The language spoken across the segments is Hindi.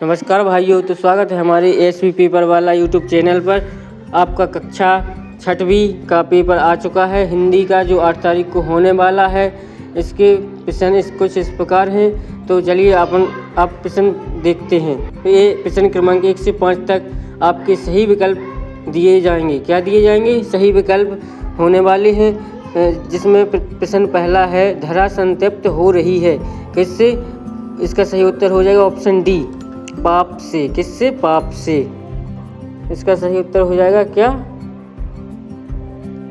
नमस्कार भाइयों, तो स्वागत है हमारे एसवी पेपर वाला यूट्यूब चैनल पर। आपका कक्षा 6वीं का पेपर आ चुका है हिंदी का, जो 8 तारीख को होने वाला है। इसके प्रश्न कुछ इस प्रकार हैं, तो चलिए आप प्रश्न देखते हैं। ये प्रश्न क्रमांक 1 से 5 तक आपके सही विकल्प दिए जाएंगे। क्या दिए जाएंगे? सही विकल्प होने वाले हैं, जिसमें प्रश्न पहला है, धरा संतृप्त हो रही है किससे? इसका सही उत्तर हो जाएगा ऑप्शन डी, पाप से। किससे? पाप से। इसका सही उत्तर हो जाएगा क्या?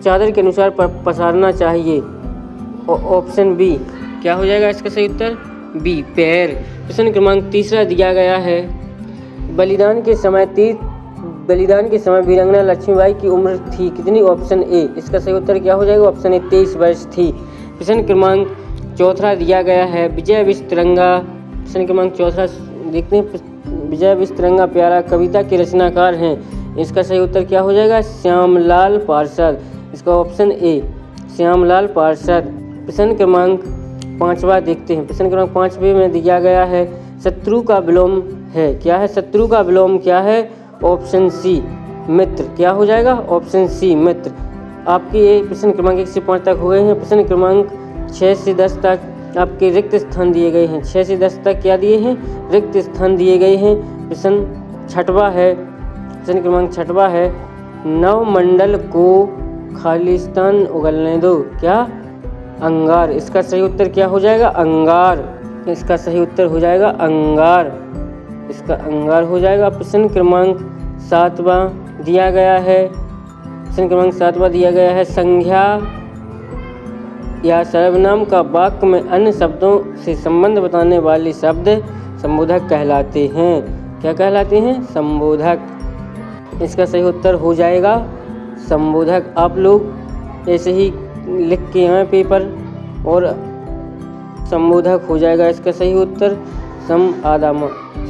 चादर के अनुसार पसारना चाहिए। Option B. क्या हो जाएगा इसका सही उत्तर? बी, पैर। प्रश्न क्रमांक 3 दिया गया है, बलिदान के समय वीरांगना लक्ष्मीबाई की उम्र थी कितनी? Option A. इसका सही उत्तर क्या हो जाएगा? ऑप्शन ए, 23 वर्ष थी। प्रश्न क्रमांक 4 दिया गया है, विजय विश्व तिरंगा। प्रश्न क्रमांक 4 देखते हैं। विजय विश्व तिरंगा प्यारा कविता के रचनाकार हैं। इसका सही उत्तर क्या हो जाएगा? श्यामलाल पार्षद। इसका ऑप्शन ए, श्यामलाल पार्षद। प्रश्न क्रमांक 5 देखते हैं। प्रश्न क्रमांक 5 में दिया गया है, शत्रु का विलोम है। क्या है? शत्रु का विलोम क्या है? ऑप्शन सी, मित्र। क्या हो जाएगा? ऑप्शन सी, मित्र। आपके ये प्रश्न क्रमांक 1 से 5 तक हो गए हैं। प्रश्न क्रमांक 6 से 10 तक आपके रिक्त स्थान दिए गए हैं। 6 से 10 तक क्या दिए हैं? रिक्त स्थान दिए गए हैं। प्रश्न 6वां है, प्रश्न क्रमांक 6वां है, नवमंडल को खाली स्थान उगलने दो। क्या? अंगार। इसका सही उत्तर क्या हो जाएगा? अंगार। इसका सही उत्तर हो जाएगा अंगार। इसका अंगार हो जाएगा। प्रश्न क्रमांक 7वां दिया गया है, प्रश्न क्रमांक 7वां दिया गया है, संज्ञा या सर्वनाम का वाक्य में अन्य शब्दों से संबंध बताने वाले शब्द संबोधक कहलाते हैं। क्या कहलाते हैं? संबोधक। इसका सही उत्तर हो जाएगा संबोधक। आप लोग ऐसे ही लिख के आए पेपर, और संबोधक हो जाएगा इसका सही उत्तर।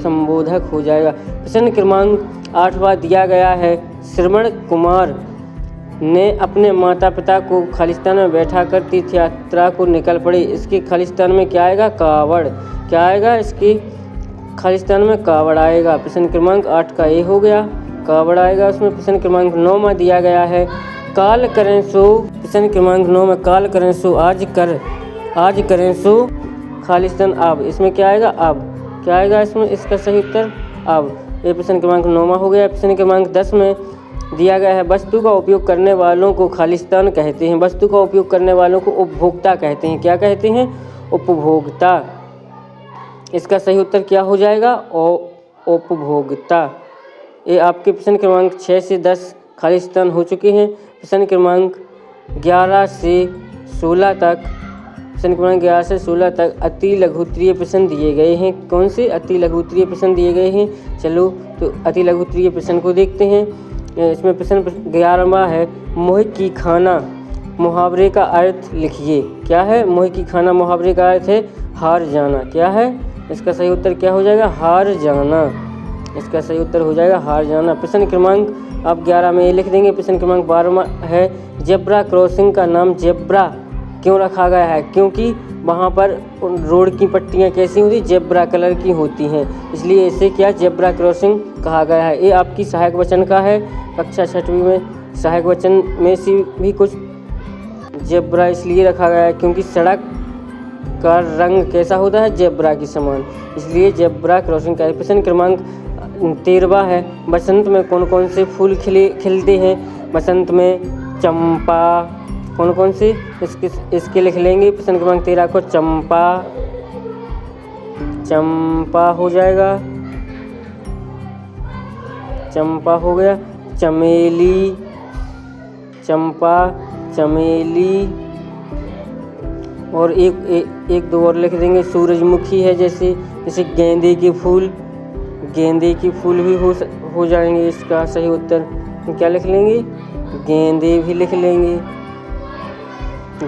संबोधक हो जाएगा। प्रश्न क्रमांक 8वां दिया गया है, श्रवण कुमार ने अपने माता पिता को खालिस्तान में बैठा कर तीर्थ यात्रा को निकल पड़े। इसके खालिस्तान में क्या आएगा? कावड़। क्या आएगा? इसके खालिस्तान में कावड़ आएगा। प्रश्न क्रमांक 8 का ए हो गया, कावड़ आएगा उसमें। प्रश्न क्रमांक 9 दिया गया है, काल करें सो। प्रश्न क्रमांक 9 में काल करें सो आज करें सो खालिस्तान अब। इसमें क्या आएगा? अब। क्या आएगा इसमें? इसका सही उत्तर अब। ये प्रश्न क्रमांक 9 हो गया। प्रश्न क्रमांक 10 में दिया गया है, वस्तु का उपयोग करने वालों को खालिस्तान कहते हैं। वस्तु का उपयोग करने वालों को उपभोक्ता कहते हैं। क्या कहते हैं? उपभोक्ता। इसका सही उत्तर क्या हो जाएगा? उपभोक्ता। ये आपके प्रश्न क्रमांक 6 से 10 खालिस्तान हो चुके हैं। प्रश्न क्रमांक 11 से 16 तक अति लघुत्तरीय प्रश्न दिए गए हैं। कौन से अति लघुत्तरीय प्रश्न दिए गए हैं? चलो तो अति लघुत्तरीय प्रश्न को देखते हैं। इसमें प्रश्न 11वां है, मोह की खाना मुहावरे का अर्थ लिखिए। क्या है? मोह की खाना मुहावरे का अर्थ है हार जाना। क्या है? इसका सही उत्तर क्या हो जाएगा? हार जाना। इसका सही उत्तर हो जाएगा हार जाना। प्रश्न क्रमांक आप 11 में ये लिख देंगे। प्रश्न क्रमांक 12वां है, जेब्रा क्रॉसिंग का नाम जेब्रा क्यों रखा गया है? क्योंकि वहाँ पर रोड की पट्टियाँ कैसी होती? जेब्रा कलर की होती हैं, इसलिए इसे क्या जेब्रा क्रॉसिंग कहा गया है। ये आपकी सहायक वचन का है। कक्षा 6वीं में सहायक वचन में से भी कुछ जेब्रा इसलिए रखा गया है क्योंकि सड़क का रंग कैसा होता है? जेब्रा के समान, इसलिए जेब्रा क्रॉसिंग का। प्रश्न क्रमांक 13वां है, बसंत में कौन कौन से फूल खिलते हैं? बसंत में चंपा। कौन कौन से? इसके लिख लेंगे। प्रश्न क्रमांक 13 को चंपा हो जाएगा। चंपा हो गया। चमेली, चंपा, चमेली, और एक दो और लिख देंगे। सूरजमुखी है, जैसे गेंदे के फूल भी हो जाएंगे। इसका सही उत्तर क्या लिख लेंगे? गेंदे भी लिख लेंगे,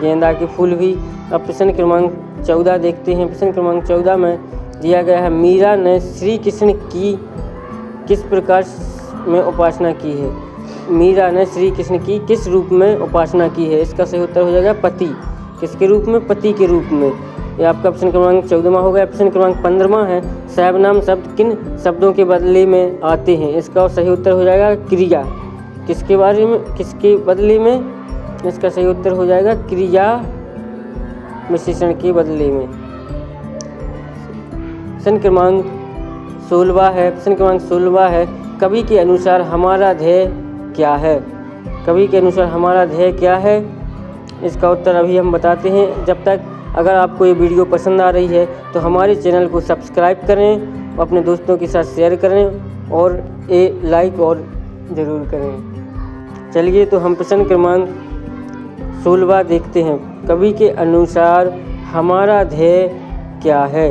गेंदा के फूल भी। अब प्रश्न क्रमांक 14 देखते हैं। प्रश्न क्रमांक 14 में दिया गया है, मीरा ने श्री कृष्ण की किस प्रकार में उपासना की है? मीरा ने श्री कृष्ण की किस रूप में उपासना की है? इसका सही उत्तर हो जाएगा पति। किसके रूप में? पति के रूप में। ये आपका प्रश्न क्रमांक 14वां हो गया। प्रश्न क्रमांक 15वां है, सर्वनाम शब्द किन शब्दों के बदले में आते हैं? इसका सही उत्तर हो जाएगा क्रिया। किसके बारे में, किसके बदले में? इसका सही उत्तर हो जाएगा क्रिया विशेषण के बदले में। प्रश्न क्रमांक 16वां है, प्रश्न क्रमांक 16वां है, कवि के अनुसार हमारा ध्येय क्या है? कवि के अनुसार हमारा ध्येय क्या है? इसका उत्तर अभी हम बताते हैं। जब तक अगर आपको ये वीडियो पसंद आ रही है तो हमारे चैनल को सब्सक्राइब करें, अपने दोस्तों के साथ शेयर करें और ये लाइक और ज़रूर करें। चलिए तो हम प्रश्न क्रमांक 16वां देखते हैं। कवि के अनुसार हमारा ध्येय क्या है?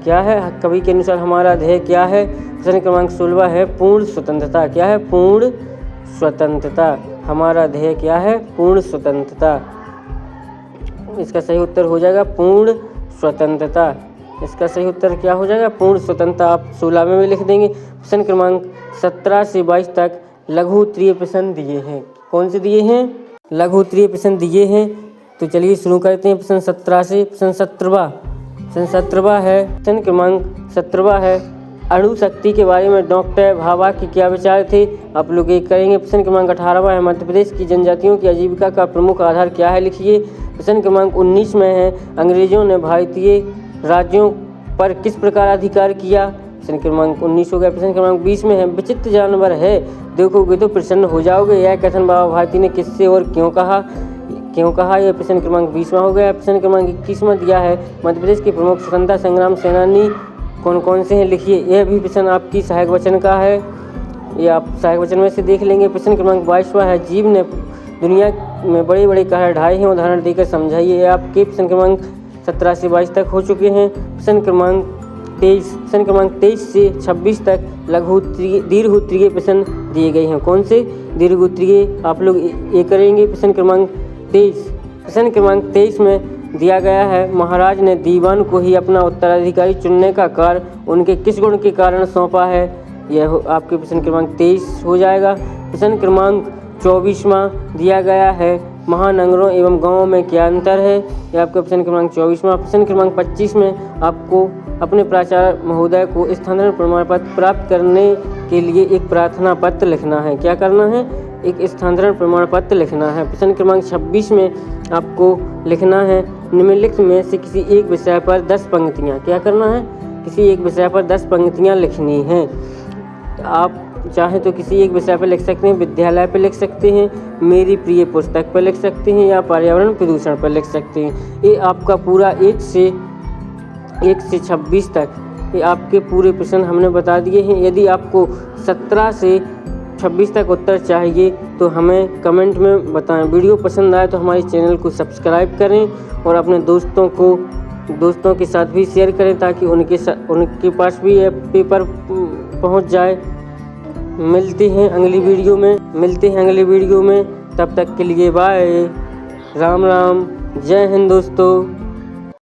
क्या है कवि के अनुसार हमारा ध्येय क्या है? प्रश्न क्रमांक 16वां है, पूर्ण स्वतंत्रता। क्या है? पूर्ण स्वतंत्रता। हमारा ध्येय क्या है? पूर्ण स्वतंत्रता। इसका सही उत्तर हो जाएगा पूर्ण स्वतंत्रता। इसका सही उत्तर क्या हो जाएगा? पूर्ण स्वतंत्रता। आप 16 में भी लिख देंगे। प्रश्न क्रमांक 17 से 22 तक लघु उत्तरीय प्रश्न दिए हैं। कौन से दिए हैं? लघु उत्तरीय प्रश्न दिए हैं। तो चलिए शुरू करते हैं प्रश्न 17 से। प्रश्न 17वां है, प्रश्न क्रमांक 17वां है, अणु शक्ति के बारे में डॉक्टर भाभा के क्या विचार थे? आप लोग एक करेंगे। प्रश्न क्रमांक 18वां है, मध्य प्रदेश की जनजातियों की आजीविका का प्रमुख आधार क्या है? लिखिए। प्रश्न क्रमांक 19 में है, अंग्रेजों ने भारतीय राज्यों पर किस प्रकार अधिकार किया? प्रश्न क्रमांक 19 हो गया। प्रश्न क्रमांक 20 में है, विचित्र जानवर है, देखोगे तो प्रसन्न हो जाओगे, यह कथन बाबा भारती ने किससे और क्यों कहा? यह प्रश्न क्रमांक 20वां हो गया। प्रश्न क्रमांक 21वां दिया है, मध्य प्रदेश के प्रमुख स्वतंत्रता संग्राम सेनानी कौन कौन से हैं? लिखिए। यह भी प्रश्न आपकी सहायक वचन का है, ये आप सहायक वचन में से देख लेंगे। प्रश्न क्रमांक 22वां है, जीव ने दुनिया में बड़े बड़े कार्य ढाए हैं, उदाहरण देकर समझाइए। ये आपके प्रश्न क्रमांक 17 से 22 तक हो चुके हैं। प्रश्न क्रमांक 23 से 26 तक दीर्घ उत्तरीय प्रश्न दिए गए हैं। कौन से? दीर्घ उत्तरीय। आप लोग ये करेंगे। प्रश्न क्रमांक 23 में दिया गया है, महाराज ने दीवान को ही अपना उत्तराधिकारी चुनने का कार्य उनके किस गुण के कारण सौंपा है? यह आपके प्रश्न क्रमांक 23 हो जाएगा। प्रश्न क्रमांक 24वां दिया गया है, महानगरों एवं गांवों में क्या अंतर है? यह आपका प्रश्न क्रमांक 24वां। प्रश्न क्रमांक 25 में आपको अपने प्राचार्य महोदय को स्थानांतरण प्रमाण पत्र प्राप्त करने के लिए एक प्रार्थना पत्र लिखना है। क्या करना है? एक स्थानांतरण प्रमाण पत्र लिखना है। प्रश्न क्रमांक 26 में आपको लिखना है, निम्नलिखित में से किसी एक विषय पर 10 पंक्तियाँ। क्या करना है? किसी एक विषय पर 10 पंक्तियाँ लिखनी हैं। आप चाहे तो किसी एक विषय पर लिख सकते हैं, विद्यालय पर लिख सकते हैं, मेरी प्रिय पुस्तक पर लिख सकते हैं, या पर्यावरण प्रदूषण पर लिख सकते हैं। ये आपका पूरा 1 से 26 तक ये आपके पूरे प्रश्न हमने बता दिए हैं। यदि आपको 17 से 26 तक उत्तर चाहिए तो हमें कमेंट में बताएं। वीडियो पसंद आए तो हमारे चैनल को सब्सक्राइब करें और अपने दोस्तों के साथ भी शेयर करें ताकि उनके पास भी ये पेपर पहुंच जाए। मिलते हैं अगली वीडियो में। तब तक के लिए बाय। राम राम। जय हिंद दोस्तों।